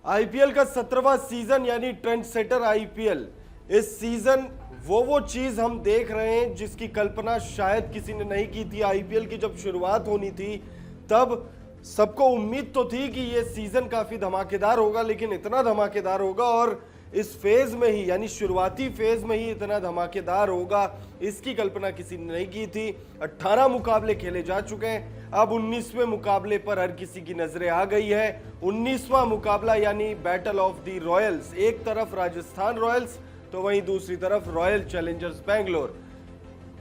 IPL का 17वां season यानी trend setter IPL. इस सीजन वो चीज हम देख रहे हैं जिसकी कल्पना शायद किसी ने नहीं की थी। आईपीएल की जब शुरुआत होनी थी तब सबको उम्मीद तो थी कि ये सीजन काफी धमाकेदार होगा, लेकिन इतना धमाकेदार होगा और इस फेज में ही यानी शुरुआती फेज में ही इतना धमाकेदार होगा, इसकी कल्पना किसी ने नहीं की थी। 18 मुकाबले खेले जा चुके हैं, अब 19वें मुकाबले पर हर किसी की नजरें आ गई है। 19वां मुकाबला यानी बैटल ऑफ द रॉयल्स। एक तरफ राजस्थान रॉयल्स तो वहीं दूसरी तरफ royal Challengers Bangalore.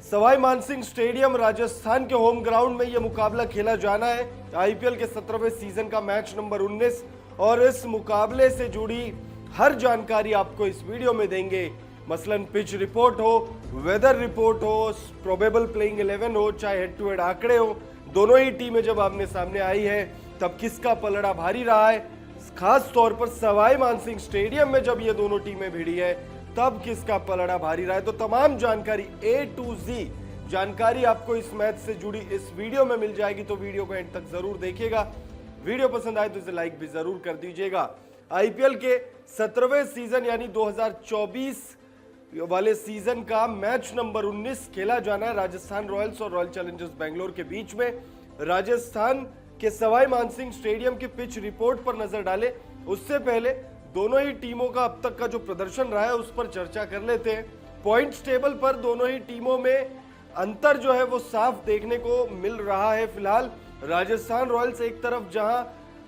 Sawai Mansingh stadium Rajasthan के होम ग्राउंड में यह मुकाबला खेला जाना है। आईपीएल के 17वें सीजन का मैच नंबर 19 और इस मुकाबले से जुड़ी हर जानकारी आपको इस वीडियो में देंगे। मसलन पिच रिपोर्ट हो, वेदर रिपोर्ट हो, प्रोबेबल प्लेइंग 11 हो, चाहे हेड टू हेड आंकड़े हो। दोनों ही टीमें जब आमने सामने आई है तब किसका पलड़ा भारी रहा है, खास तौर पर सवाई मानसिंह स्टेडियम में जब ये दोनों टीमें भिड़ी है तब किसका पलड़ा भारी रहा है। तो तमाम जानकारी A to Z जानकारी आपको इस मैच से जुड़ी इस वीडियो में मिल जाएगी, तो वीडियो को एंड तक जरूर देखिएगा। वीडियो पसंद आए तो इसे लाइक भी जरूर कर दीजिएगा। आईपीएल के 17वें सीजन यानी 2024 वाले सीजन का मैच नंबर 19 खेला जाना है राजस्थान रॉयल्स और रॉयल चैलेंजर्स बेंगलोर के बीच में। राजस्थान के सवाई मानसिंह स्टेडियम की पिच रिपोर्ट पर नजर डालें उससे पहले दोनों ही टीमों का अब तक का जो प्रदर्शन रहा है उस पर चर्चा कर लेते हैं। पॉइंट्स टेबल पर दोनों ही टीमों में अंतर जो है वो साफ देखने को मिल रहा है। फिलहाल राजस्थान रॉयल्स एक तरफ जहां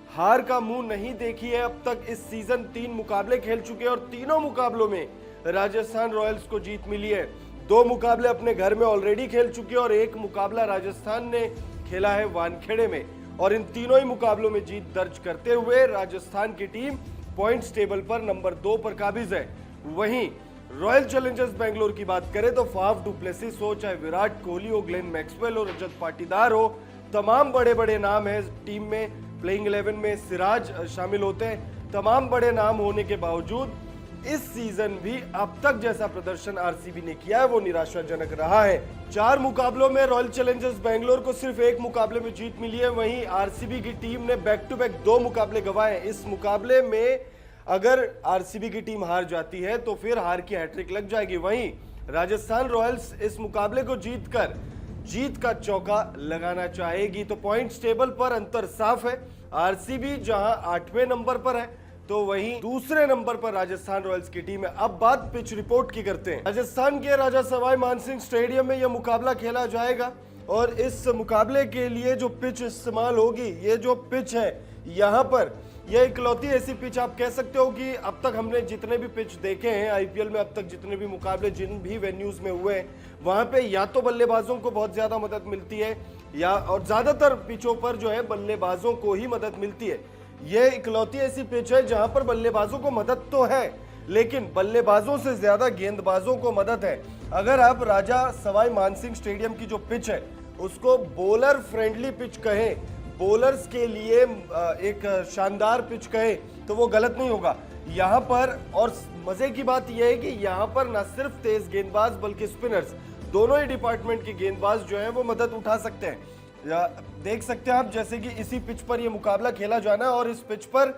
हार का मुंह नहीं देखी है, अब तक इस सीजन 3 मुकाबले खेल चुके हैं और तीनों मुकाबलों में राजस्थान रॉयल्स को जीत मिली है। 2 मुकाबले अपने घर में ऑलरेडी खेल चुके हैं और 1 मुकाबला राजस्थान ने खेला है वानखेड़े में, और इन तीनों ही मुकाबलों में जीत दर्ज करते हुए राजस्थान की टीम पॉइंट्स टेबल पर नंबर 2 पर काबिज है। वहीं रॉयल चैलेंजर्स बेंगलोर की बात करें तो फाफ डु प्लेसिस हो, चाहे विराट कोहली हो, ग्लेन मैक्सवेल हो, रजत पाटीदार हो, तमाम बड़े बड़े नाम है टीम में। प्लेइंग 11 में सिराज शामिल होते हैं। तमाम बड़े नाम होने के बावजूद इस सीजन भी अब तक जैसा प्रदर्शन आरसीबी ने किया है वो निराशाजनक रहा है। 4 मुकाबलों में रॉयल चैलेंजर्स बेंगलोर को सिर्फ 1 मुकाबले में जीत मिली है। वहीं आरसीबी की टीम ने बैक टू बैक 2 मुकाबले गंवाए। इस मुकाबले में अगर आरसीबी की टीम हार जाती है तो फिर हार की हैट्रिक लग जाएगी। वहीं राजस्थान रॉयल्स इस मुकाबले को जीतकर जीत का चौका लगाना चाहेगी। तो पॉइंट्स टेबल पर अंतर साफ है। आरसीबी जहां 8वें नंबर पर है तो वहीं दूसरे नंबर पर राजस्थान रॉयल्स की टीम है। अब बात पिच रिपोर्ट की करते हैं। राजस्थान के राजा सवाई मानसिंह स्टेडियम में यह मुकाबला खेला जाएगा और इस मुकाबले के लिए जो पिच इस्तेमाल होगी, ये जो पिच है यहाँ पर, यह इकलौती ऐसी पिच आप कह सकते हो कि अब तक हमने जितने भी पिच देखे हैं आईपीएल में, अब तक जितने भी मुकाबले जिन भी वेन्यूज में हुए हैं वहां पे या तो बल्लेबाजों को बहुत ज्यादा मदद मिलती है या और ज्यादातर पिचों पर जो है बल्लेबाजों को ही मदद मिलती है। यह इकलौती ऐसी पिच है जहां पर बल्लेबाजों को मदद तो है लेकिन बल्लेबाजों से ज्यादा गेंदबाजों को मदद है। अगर आप राजा सवाई मानसिंह स्टेडियम की जो पिच है उसको बॉलर फ्रेंडली पिच कहें, बॉलर्स के लिए एक शानदार पिच कहे तो वो गलत नहीं होगा यहाँ पर। और मजे की बात यह है कि यहाँ पर न सिर्फ तेज गेंदबाज बल्कि स्पिनर्स, दोनों ही डिपार्टमेंट के गेंदबाज जो है वो मदद उठा सकते हैं। देख सकते हैं आप जैसे कि इसी पिच पर यह मुकाबला खेला जाना है और इस पिच पर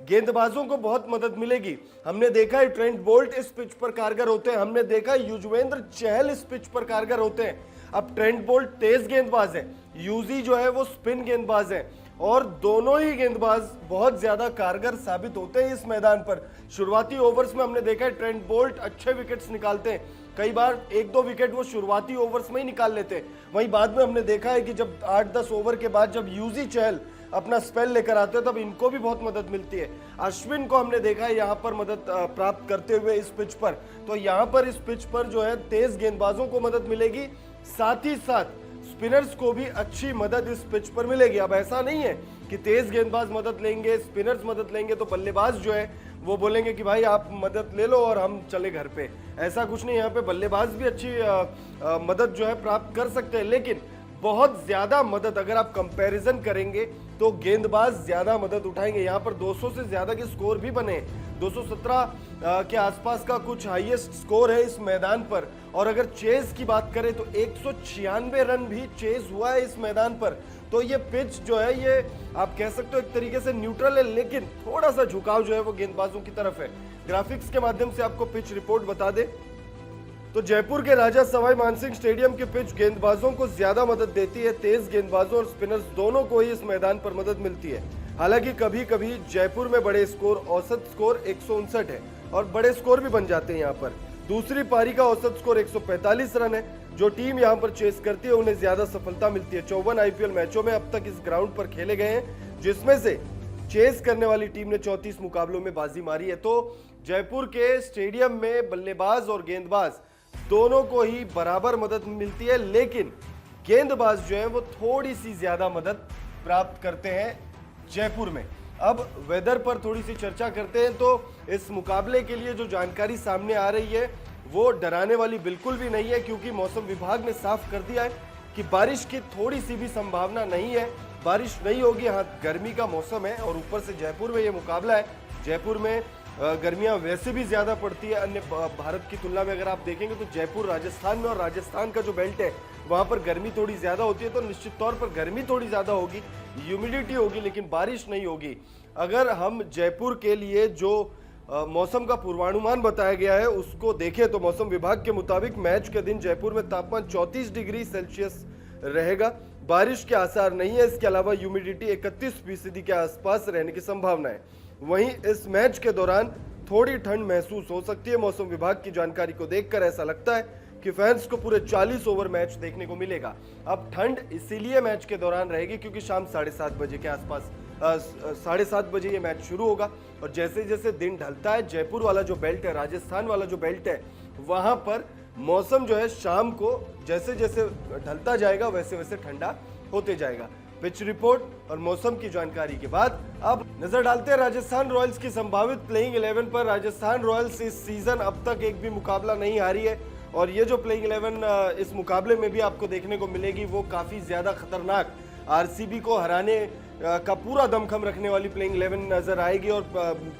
गेंदबाजों को बहुत मदद मिलेगी। हमने देखा है ट्रेंट बोल्ट इस पिच पर कारगर होते हैं, हमने देखा है युजवेंद्र चहल इस पिच पर कारगर होते हैं। अब ट्रेंट बोल्ट तेज गेंदबाज है, यूजी जो है वो स्पिन गेंदबाज है और दोनों ही गेंदबाज बहुत ज्यादा कारगर साबित होते हैं इस मैदान पर। शुरुआती ओवर्स में हमने देखा है ट्रेंट बोल्ट अच्छे विकेट्स निकालते हैं, कई बार 1-2 विकेट वो शुरुआती ओवर्स में ही निकाल लेते हैं। वहीं बाद में हमने देखा है कि जब 8-10 ओवर के बाद जब यूजी चहल अपना स्पेल लेकर आते हैं तब इनको भी बहुत मदद मिलती है। अश्विन को हमने देखा है यहाँ पर मदद प्राप्त करते हुए इस पिच पर। तो यहाँ पर इस पिच पर जो है तेज गेंदबाजों को मदद मिलेगी, साथ ही साथ स्पिनर्स को भी अच्छी मदद इस पिच पर मिलेगी। अब ऐसा नहीं है कि तेज गेंदबाज मदद लेंगे, स्पिनर्स मदद लेंगे तो बल्लेबाज जो है वो बोलेंगे कि भाई आप मदद ले लो और हम चले घर पे। ऐसा कुछ नहीं, यहाँ पे बल्लेबाज भी अच्छी मदद जो है प्राप्त कर सकते हैं, लेकिन बहुत ज्यादा मदद अगर आप कंपैरिजन करेंगे तो गेंदबाज ज्यादा मदद उठाएंगे। यहाँ पर 200 से ज्यादा के स्कोर भी बने, 217 के आसपास का कुछ हाईएस्ट स्कोर है इस मैदान पर। और अगर चेज की बात करें तो 196 रन भी चेज हुआ है इस मैदान पर। तो ये पिच जो है ये आप कह सकते हो एक तरीके से न्यूट्रल है, लेकिन थोड़ा सा झुकाव जो है वो गेंदबाजों की तरफ है। ग्राफिक्स के माध्यम से आपको पिच रिपोर्ट बता दे तो जयपुर के राजा सवाई मानसिंह स्टेडियम की पिच गेंदबाजों को ज्यादा मदद देती है। तेज गेंदबाजों और स्पिनर्स दोनों को ही इस मैदान पर मदद मिलती है। हालांकि कभी कभी जयपुर में बड़े स्कोर, औसत स्कोर 159 है और बड़े स्कोर भी बन जाते हैं यहाँ पर। दूसरी पारी का औसत स्कोर 145 रन है। जो टीम यहाँ पर चेस करती है उन्हें ज्यादा सफलता मिलती है। 54 आईपीएल मैचों में अब तक इस ग्राउंड पर खेले गए हैं, जिसमें से चेस करने वाली टीम ने 34 मुकाबलों में बाजी मारी है। तो जयपुर के स्टेडियम में बल्लेबाज और गेंदबाज दोनों को ही बराबर मदद मिलती है, लेकिन गेंदबाज जो है वो थोड़ी सी ज्यादा मदद प्राप्त करते हैं जयपुर में। अब वेदर पर थोड़ी सी चर्चा करते हैं तो इस मुकाबले के लिए जो जानकारी सामने आ रही है वो डराने वाली बिल्कुल भी नहीं है, क्योंकि मौसम विभाग ने साफ कर दिया है कि बारिश की थोड़ी सी भी संभावना नहीं है। बारिश नहीं होगी। हाँ, गर्मी का मौसम है और ऊपर से जयपुर में ये मुकाबला है। जयपुर में गर्मियां वैसे भी ज्यादा पड़ती है अन्य भारत की तुलना में। अगर आप देखेंगे तो जयपुर राजस्थान में, और राजस्थान का जो बेल्ट है वहां पर गर्मी थोड़ी ज्यादा होती है, तो निश्चित तौर पर गर्मी थोड़ी ज्यादा होगी, ह्यूमिडिटी होगी, लेकिन बारिश नहीं होगी। अगर हम जयपुर के लिए जो मौसम का पूर्वानुमान बताया गया है उसको देखें तो मौसम विभाग के मुताबिक मैच के दिन जयपुर में तापमान 34 डिग्री सेल्सियस रहेगा। बारिश के आसार नहीं है। इसके अलावा ह्यूमिडिटी 31% के आसपास रहने की संभावना है। वहीं इस मैच के दौरान थोड़ी ठंड महसूस हो सकती है। मौसम विभाग की जानकारी को देखकर ऐसा लगता है कि फैंस को पूरे 40 ओवर मैच देखने को मिलेगा। अब ठंड इसीलिए मैच के दौरान रहेगी क्योंकि शाम 7:30 बजे के आसपास 7:30 बजे ये मैच शुरू होगा। और जैसे जैसे दिन ढलता है, जयपुर वाला जो बेल्ट है, राजस्थान वाला जो बेल्ट है, वहां पर मौसम जो है शाम को जैसे जैसे ढलता जाएगा वैसे वैसे ठंडा होते जाएगा। पिच रिपोर्ट और मौसम की जानकारी के बाद अब नजर डालते हैं राजस्थान रॉयल्स की संभावित प्लेइंग 11 पर। राजस्थान रॉयल्स इस सीजन अब तक एक भी मुकाबला नहीं हारी है और ये जो प्लेइंग 11 इस मुकाबले में भी आपको देखने को मिलेगी वो काफी ज्यादा खतरनाक, आरसीबी को हराने का पूरा दमखम रखने वाली प्लेइंग 11 नजर आएगी। और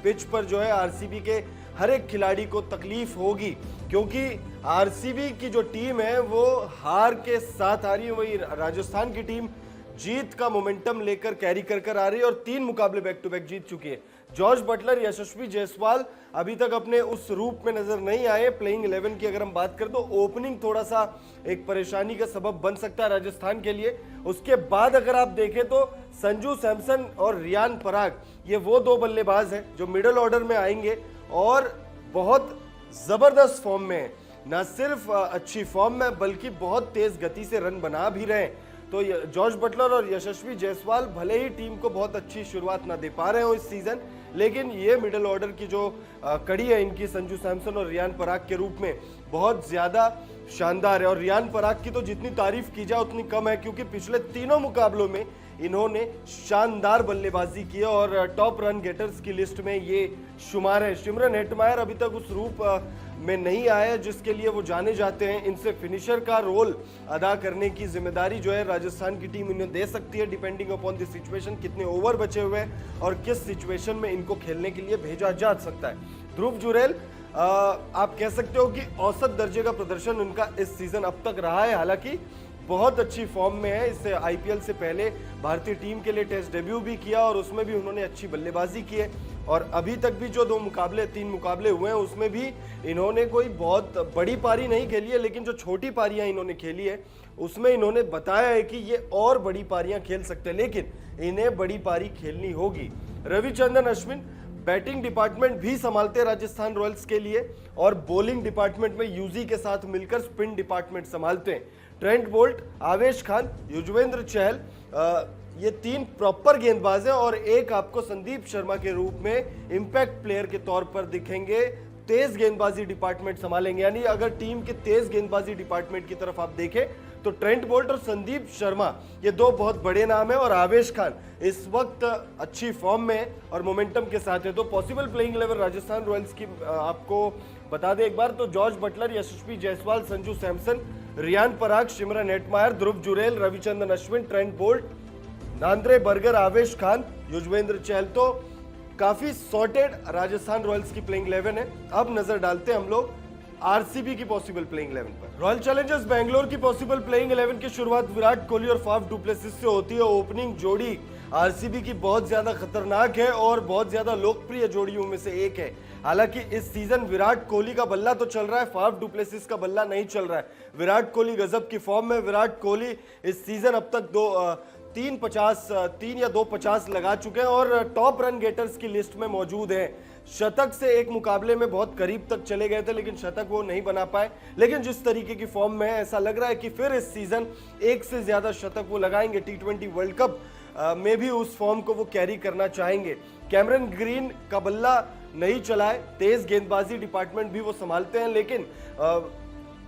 पिच पर जो है आरसीबी के हर एक खिलाड़ी को तकलीफ होगी, क्योंकि आरसीबी की जो टीम है वो हार के साथ आ रही है, वही राजस्थान की टीम जीत का मोमेंटम लेकर कैरी कर आ रही है और 3 मुकाबले बैक टू बैक जीत चुकी है। जॉर्ज बटलर, यशस्वी जायसवाल अभी तक अपने उस रूप में नजर नहीं आए। प्लेइंग 11 की अगर हम बात करें तो ओपनिंग थोड़ा सा एक परेशानी का सबब बन सकता है राजस्थान के लिए। उसके बाद अगर आप देखें तो संजू सैमसन और रियान पराग, ये वो 2 बल्लेबाज हैं जो मिडिल ऑर्डर में आएंगे और बहुत जबरदस्त फॉर्म में है। न सिर्फ अच्छी फॉर्म में बल्कि बहुत तेज गति से रन बना भी रहे हैं। तो जॉर्ज बटलर और यशस्वी जायसवाल भले ही टीम को बहुत अच्छी शुरुआत ना दे पा रहे हो इस सीजन, लेकिन ये मिडिल ऑर्डर की जो कड़ी है इनकी संजू सैमसन और रियान पराग के रूप में बहुत ज्यादा शानदार है। और रियान पराग की तो जितनी तारीफ की जाए उतनी कम है, क्योंकि पिछले 3 मुकाबलों में इन्होंने शानदार बल्लेबाजी की और टॉप रन गेटर्स की लिस्ट में ये शुमार है। शिमरन हेटमायर अभी तक उस रूप में नहीं आया जिसके लिए वो जाने जाते हैं। इनसे फिनिशर का रोल अदा करने की जिम्मेदारी जो है राजस्थान की टीम इन्हें दे सकती है, डिपेंडिंग अपॉन द सिचुएशन, कितने ओवर बचे हुए हैं और किस सिचुएशन में इनको खेलने के लिए भेजा जा सकता है। ध्रुव जुरैल, आप कह सकते हो कि औसत दर्जे का प्रदर्शन उनका इस सीजन अब तक रहा है। हालांकि बहुत अच्छी फॉर्म में है। इससे आईपीएल से पहले भारतीय टीम के लिए टेस्ट डेब्यू भी किया और उसमें भी उन्होंने अच्छी बल्लेबाजी की है। और अभी तक भी जो 3 मुकाबले हुए हैं उसमें भी इन्होंने कोई बहुत बड़ी पारी नहीं खेली है, लेकिन जो छोटी पारियां इन्होंने खेली है उसमें इन्होंने बताया है कि ये और बड़ी पारियां खेल सकते हैं, लेकिन इन्हें बड़ी पारी खेलनी होगी। रविचंद्रन अश्विन बैटिंग डिपार्टमेंट भी संभालते हैं राजस्थान रॉयल्स के लिए और बॉलिंग डिपार्टमेंट में यूजी के साथ मिलकर स्पिन डिपार्टमेंट संभालते हैं। ट्रेंट बोल्ट, आवेश खान, युजवेंद्र चहल, ये 3 प्रॉपर गेंदबाज हैं और एक आपको संदीप शर्मा के रूप में इंपैक्ट प्लेयर के तौर पर दिखेंगे, तेज गेंदबाजी डिपार्टमेंट संभालेंगे। यानी अगर टीम के तेज गेंदबाजी डिपार्टमेंट की तरफ आप देखें तो ट्रेंट बोल्ट और संदीप शर्मा ये 2 बहुत बड़े नाम हैं और आवेश खान इस वक्त अच्छी फॉर्म में है और मोमेंटम के साथ है। तो पॉसिबल प्लेइंग 11 राजस्थान रॉयल्स की आपको बता दें एक बार तो जॉर्ज Buttler, Yashasvi Jaiswal, Sanju Samson, Riyan Parag, Shimron Hetmyer, Dhruv Jurel, Ravichandran Ashwin, Trent Boult, Nandre Burger, Avesh Khan, Yuzvendra Chahal. तो काफी सॉर्टेड राजस्थान रॉयल्स की प्लेइंग 11 है। अब नजर डालते हैं हम लोग आरसीबी की पॉसिबल प्लेइंग 11 पर। रॉयल चैलेंजर्स बेंगलोर की पॉसिबल प्लेइंग 11 की शुरुआत विराट कोहली और फाफ डुप्लेसिस से होती है। ओपनिंग जोड़ी आरसीबी की बहुत ज्यादा खतरनाक है और बहुत ज्यादा लोकप्रिय जोड़ियों में से एक है। हालांकि इस सीजन विराट कोहली का बल्ला तो चल रहा है, फाफ डुप्लेसिस का बल्ला नहीं चल रहा है। विराट कोहली गजब की फॉर्म में। विराट कोहली इस सीजन अब तक 3 या 250 लगा चुके हैं और टॉप रन गेटर्स की लिस्ट में मौजूद हैं। शतक से एक मुकाबले में बहुत करीब तक चले गए थे, लेकिन शतक वो नहीं बना पाए। लेकिन जिस तरीके की फॉर्म में है, ऐसा लग रहा है कि फिर इस सीजन एक से ज्यादा शतक वो लगाएंगे। T20 वर्ल्ड कप में भी उस फॉर्म को वो कैरी करना चाहेंगे। कैमरन ग्रीन का बल्ला नहीं चलाए, तेज गेंदबाजी डिपार्टमेंट भी वो संभालते हैं, लेकिन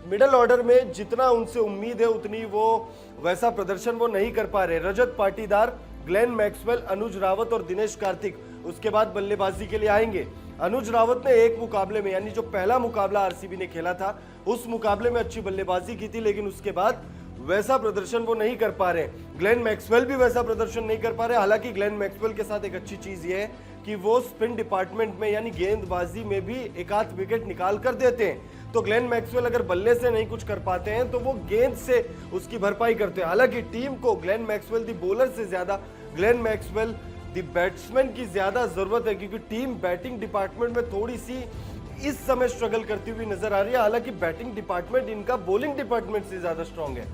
मिडिल ऑर्डर में जितना उनसे उम्मीद है उतनी वो वैसा प्रदर्शन वो नहीं कर पा रहे। रजत पाटीदार, ग्लेन मैक्सवेल, अनुज रावत और दिनेश कार्तिक उसके बाद बल्लेबाजी के लिए आएंगे। अनुज रावत ने एक मुकाबले में, यानी जो पहला मुकाबला आरसीबी ने खेला था, उस मुकाबले में अच्छी बल्लेबाजी की थी, लेकिन उसके बाद वैसा प्रदर्शन वो नहीं कर पा रहे। ग्लेन मैक्सवेल भी वैसा प्रदर्शन नहीं कर पा रहे। हालांकि ग्लेन मैक्सवेल के साथ एक अच्छी चीज ये है कि वो स्पिन डिपार्टमेंट में यानी गेंदबाजी में भी एक आध विकेट निकाल कर देते हैं। तो ग्लेन मैक्सवेल अगर बल्ले से नहीं कुछ कर पाते हैं तो वो गेंद से उसकी भरपाई करते हैं। हालांकि टीम को ग्लेन मैक्सवेल दी बॉलर से ज्यादा ग्लेन मैक्सवेल दी बैट्समैन की ज्यादा जरूरत है, क्योंकि टीम बैटिंग डिपार्टमेंट में थोड़ी सी इस समय स्ट्रगल करती हुई नजर आ रही है। हालांकि बैटिंग डिपार्टमेंट इनका बॉलिंग डिपार्टमेंट से ज्यादा स्ट्रांग है।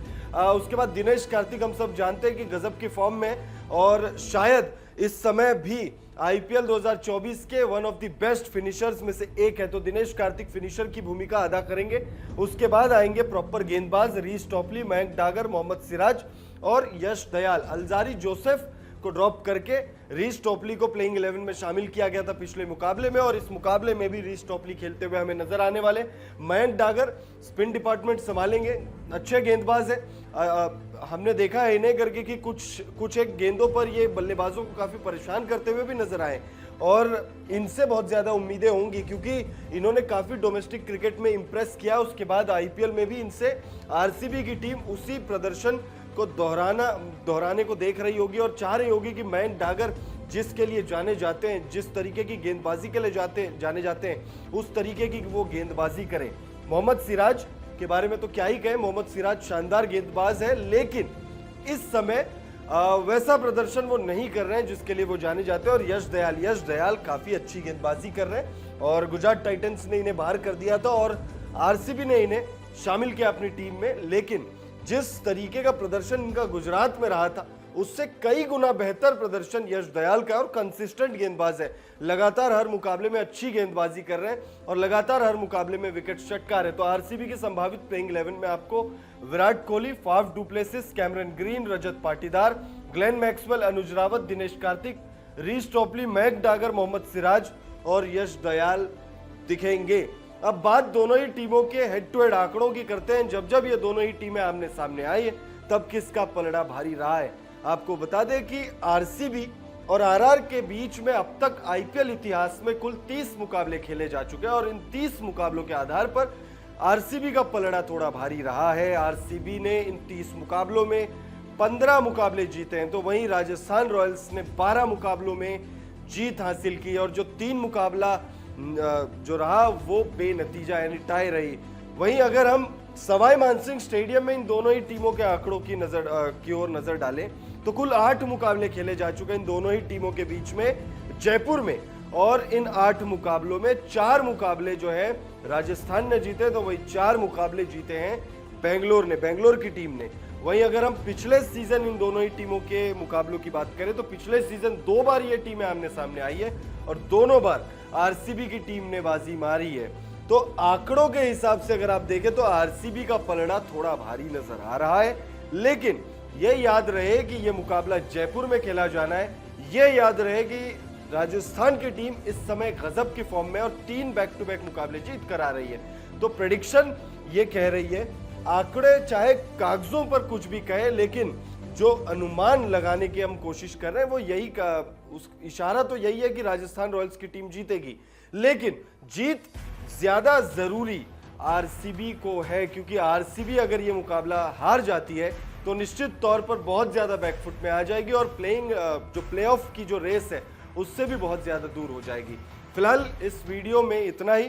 उसके बाद दिनेश कार्तिक हम सब जानते हैं कि गजब की फॉर्म में और शायद इस समय भी आईपीएल 2024 के one of the best finishers में से एक है। तो दिनेश कार्तिक फिनिशर की भूमिका अदा करेंगे। उसके बाद आएंगे प्रॉपर गेंदबाज रीस टॉपली, मयंक डागर, मोहम्मद सिराज और यश दयाल। अल्जारी जोसेफ को ड्रॉप करके रीस टॉपली को प्लेइंग 11 में शामिल किया गया था पिछले मुकाबले में, और इस मुकाबले में भी रीस टॉपली खेलते हुए हमें नजर आने वाले। मयंक डागर स्पिन डिपार्टमेंट संभालेंगे, अच्छे गेंदबाज है। हमने देखा है इन्हें करके कि कुछ एक गेंदों पर ये बल्लेबाजों को काफी परेशान करते हुए भी नजर आए, और इनसे बहुत ज्यादा उम्मीदें होंगी क्योंकि इन्होंने काफी डोमेस्टिक क्रिकेट में इंप्रेस किया। उसके बाद आईपीएल में भी इनसे आरसीबी की टीम उसी प्रदर्शन को दोहराने को देख रही होगी और चाह रही होगी कि मयंक डागर जिसके लिए जाने जाते हैं, जिस तरीके की गेंदबाजी के लिए जाने जाते हैं, उस तरीके की वो गेंदबाजी करें। मोहम्मद सिराज के बारे में तो क्या ही कहें, मोहम्मद सिराज शानदार गेंदबाज है, लेकिन इस समय वैसा प्रदर्शन वो नहीं कर रहे हैं जिसके लिए वो जाने जाते हैं। और यश दयाल काफी अच्छी गेंदबाजी कर रहे हैं और गुजरात टाइटंस ने इन्हें बाहर कर दिया था और आरसीबी ने इन्हें शामिल किया अपनी टीम में, लेकिन जिस तरीके का प्रदर्शन इनका गुजरात में रहा था उससे कई गुना बेहतर प्रदर्शन यश दयाल का, और कंसिस्टेंट गेंदबाज है, लगातार हर मुकाबले में अच्छी गेंदबाजी कर रहे हैं और लगातार हर मुकाबले में विकेट चटका रहे। तो आरसीबी की संभावित प्लेइंग 11 में आपको Virat Kohli, Faf du Plessis, Cameron Green, Rajat Patidar, Glenn Maxwell, Anuj Rawat, Dinesh Karthik, Reece Topley, Mayank Dagar, Mohammed Siraj और यश दयाल दिखेंगे। अब बात दोनों ही टीमों के हेड टू हेड आंकड़ों की करते हैं। जब ये दोनों ही टीमें आमने सामने आई है तब किसका पलड़ा भारी रहा है। आपको बता दें कि आरसीबी और आरआर के बीच में अब तक आईपीएल इतिहास में कुल 30 मुकाबले खेले जा चुके हैं और इन 30 मुकाबलों के आधार पर आरसीबी का पलड़ा थोड़ा भारी रहा है। आरसीबी ने इन 30 मुकाबलों में 15 मुकाबले जीते हैं, तो वहीं राजस्थान रॉयल्स ने 12 मुकाबलों में जीत हासिल की और जो 3 मुकाबला जो रहा वो बेनतीजा यानी टाई रही। वहीं अगर हम सवाई मानसिंह स्टेडियम में इन दोनों ही टीमों के आंकड़ों की ओर नजर डालें तो कुल 8 मुकाबले खेले जा चुके हैं इन दोनों ही टीमों के बीच में जयपुर में, और इन 8 मुकाबलों में 4 मुकाबले जो है राजस्थान ने जीते, तो वही 4 मुकाबले जीते हैं बेंगलोर की टीम ने। वहीं अगर हम पिछले सीजन इन दोनों ही टीमों के मुकाबलों की बात करें तो पिछले सीजन 2 बार ये टीमें आमने सामने आई है और दोनों बार आरसीबी की टीम ने बाजी मारी है। तो आंकड़ों के हिसाब से अगर आप देखें तो आरसीबी का पलड़ा थोड़ा भारी नजर आ रहा है, लेकिन ये याद रहे कि ये मुकाबला जयपुर में खेला जाना है। ये याद रहे कि राजस्थान की टीम इस समय गजब की फॉर्म में और 3 बैक टू बैक मुकाबले जीत कर आ रही है। तो प्रेडिक्शन ये कह रही है, आंकड़े चाहे कागजों पर कुछ भी कहे, लेकिन जो अनुमान लगाने की हम कोशिश कर रहे हैं वो यही का उस इशारा तो यही है कि राजस्थान रॉयल्स की टीम जीतेगी, लेकिन जीत ज्यादा जरूरी आरसीबी को है, क्योंकि आरसीबी अगर ये मुकाबला हार जाती है तो निश्चित तौर पर बहुत ज्यादा बैकफुट में आ जाएगी और जो प्लेऑफ की जो रेस है उससे भी बहुत ज्यादा दूर हो जाएगी। फिलहाल इस वीडियो में इतना ही।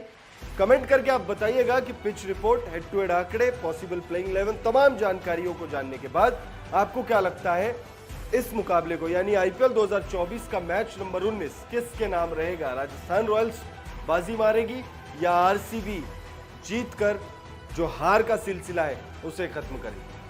कमेंट करके आप बताइएगा कि pitch report, head to head आंकड़े, पॉसिबल प्लेइंग 11, तमाम जानकारियों को जानने के बाद आपको क्या लगता है इस मुकाबले को यानी आईपीएल 2024 का मैच नंबर 19 किसके नाम रहेगा? राजस्थान रॉयल्स बाजी मारेगी या आरसीबी जीतकर जो हार का सिलसिला है उसे खत्म करेगी?